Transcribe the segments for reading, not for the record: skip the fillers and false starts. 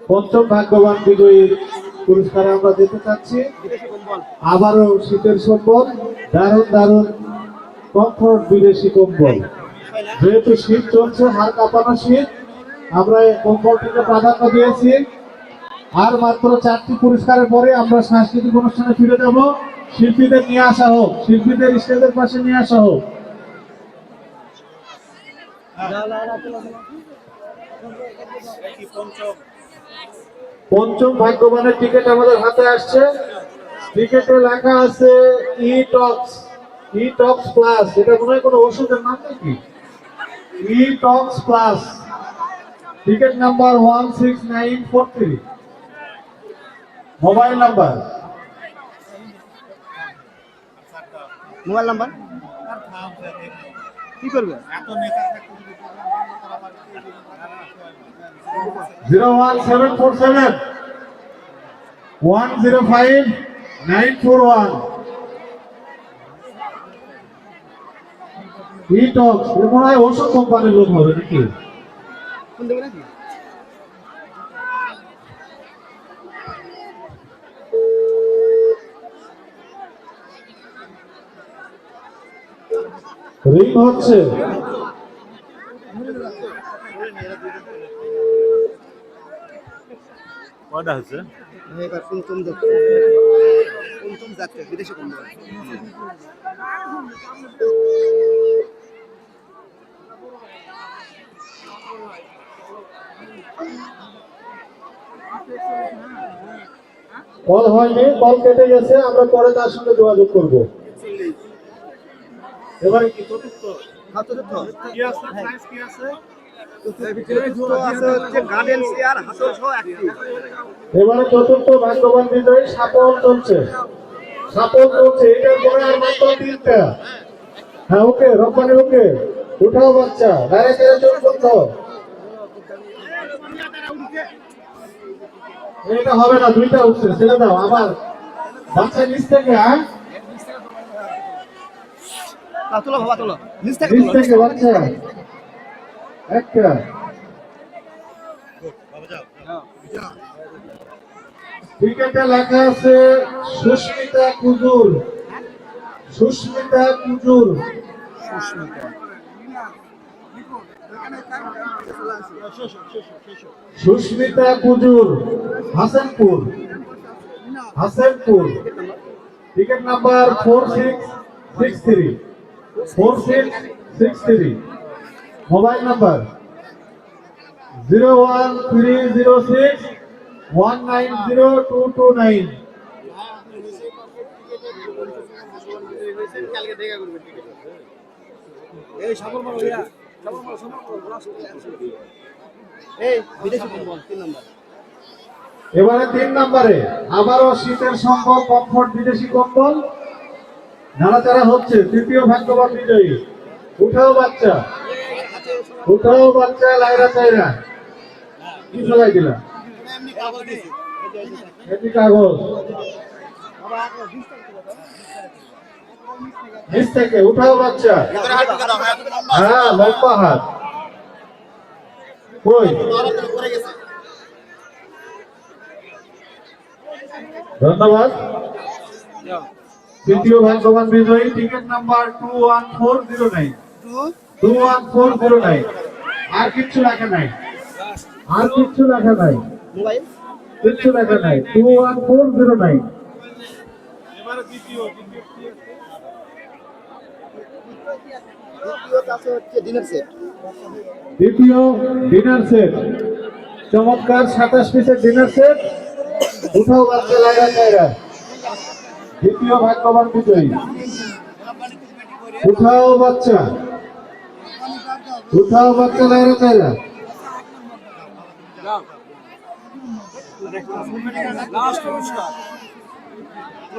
পঞ্চম ভাগ্যবান বিজয়ীর পুরস্কার আমরা দিতে চাচ্ছি। আবারও শীতের সম্বল, দারুণ দারুণ কমফোর্ট বিদেশি কম্বল। যেহেতু শীত চলছে, হাড় কাঁপানো শীত, আমরা কমফোর্টকে প্রাধান্য দিয়েছি। আর মাত্র 4টি পুরস্কারের পরে আমরা সাংস্কৃতিক অনুষ্ঠানে ফিরে যাব। শিল্পীদের নিয়ে আসা হোক, শিল্পীদের স্টেজের পাশে নিয়ে আসা হোক। পঞ্চম ভাগ্যবানের টিকিট আমাদের হাতে আসছে। টিকিটে লেখা আছে ইটক্স প্লাস। এটা মনে হয় কোনো ওষুধের নাম নাকি? ইটক্স plus, ticket number 16943। Mobile number কি করবে? 01747 105 941। ইটক্স মনে হয় ওষুধ কোম্পানির লোক হবে নাকি? রিং হচ্ছে। কয়টা হচ্ছে? পঞ্চম যাচ্ছে বিদেশে কম্বল। কল হয়নি, কল কেটে গেছে, আমরা পরে তার সঙ্গে যোগাযোগ করব। এবারে কি চতুর্থ? কি আছে? প্রাইস কি আছে? এবারে চতুর্থ ভাগ্যবান বিজয়ী সাপল চলছে। এটার পরে আর মাত্র 3টা। হ্যাঁ, ওকে রব্বানি, ওকে উঠাও বাচ্চা, ডাইরেক্ট চোখ বন্ধ। এটা হবে না, 2টা উঠছে, ছেড়ে দাও। আবার বাচ্চা নিচ থেকে, হ্যাঁ নিচ থেকে বাচ্চা একটা। টিকেটে লেখা আছে Susmita Kujur. Susmita Kujur, Hasenpur. Ticket number 4663। Mobile number 01306 190229। এবারে 3 নম্বরে আবারও শীতের সম্বল, কমফোর্ট বিদেশি কম্বল নাড়াচাড়া হচ্ছে। তৃতীয় ভাগ্যবান বিজয়ী, উঠাও বাচ্চা, লাইরা চাইরা। কি ফেলাই দিলা? এটি কাগজ। নিচ থেকে উঠাও বাচ্চা। হ্যাঁ, লম্বা হাত। কই? ধন্যবাদ। তৃতীয় ভাগ্যবান বিজয়ী, টিকিট নাম্বার 21409। আর কিচ্ছু লেখা নাই, 21409। দ্বিতীয় ডিনার সেট, চমৎকার 27 পিসের ডিনার সেট। উঠাও বাচ্চা, লাইরা চাইরা। দ্বিতীয় ভাগ্যবান বিজয়ী, উঠাও বাচ্চা, লাইরা চাইরা।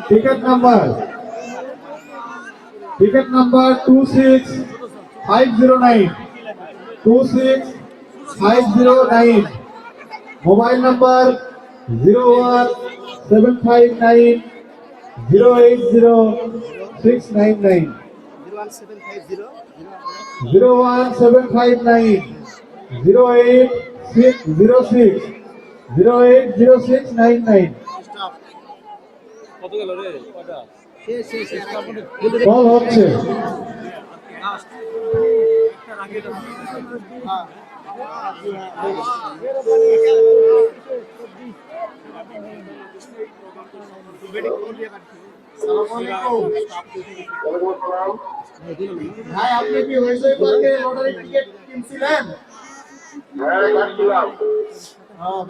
Ticket number 26509। Mobile number 01759 080 699। 080699 কত গেল রে কয়টা বল হচ্ছে ভাই আপনি কি হইচই পার্কে লটারি টিকিট কিনছিলেন?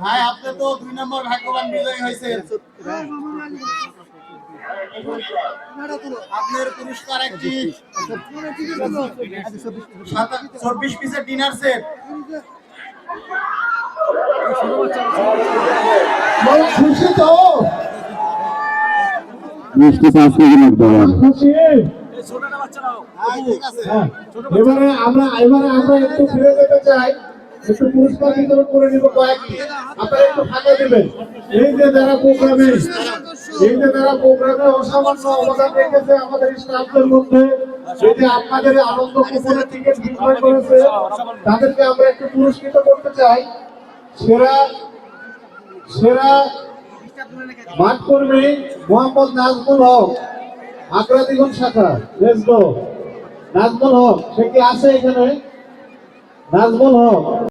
ভাই আপনি তো 2 নম্বর ভাগ্যবান বিজয়ী হয়েছেন। আপনার পুরস্কার একটি 24 পিসের ডিনার সেট। খুশি তো? মিষ্টি 5 কেজি মতো খুশি হ্যাঁ ঠিক আছে। হ্যাঁ, এবারে আমরা একটু ফিরে যেতে চাই, একটু পুরস্কার বিতরণ করে নিব কয়েকটি। আপনারা একটু ফাঁকা দিবেন। এই যে যারা প্রোগ্রামে অসামান্য অবদান রেখেছে আমাদের স্টাফদের মধ্যে, এই যে আপনাদের আনন্দ কুপনের টিকিট বিক্রয় করেছে, তাদেরকে আমরা একটু পুরস্কৃত করতে চাই। সেরা মাঠকর্মী মোহাম্মদ নাজমুল হক, আগ্রা দ্বিগুণ শাখা। Let's go. নাজমুল হক, সে কি আছে এখানে? নাজমুল হক।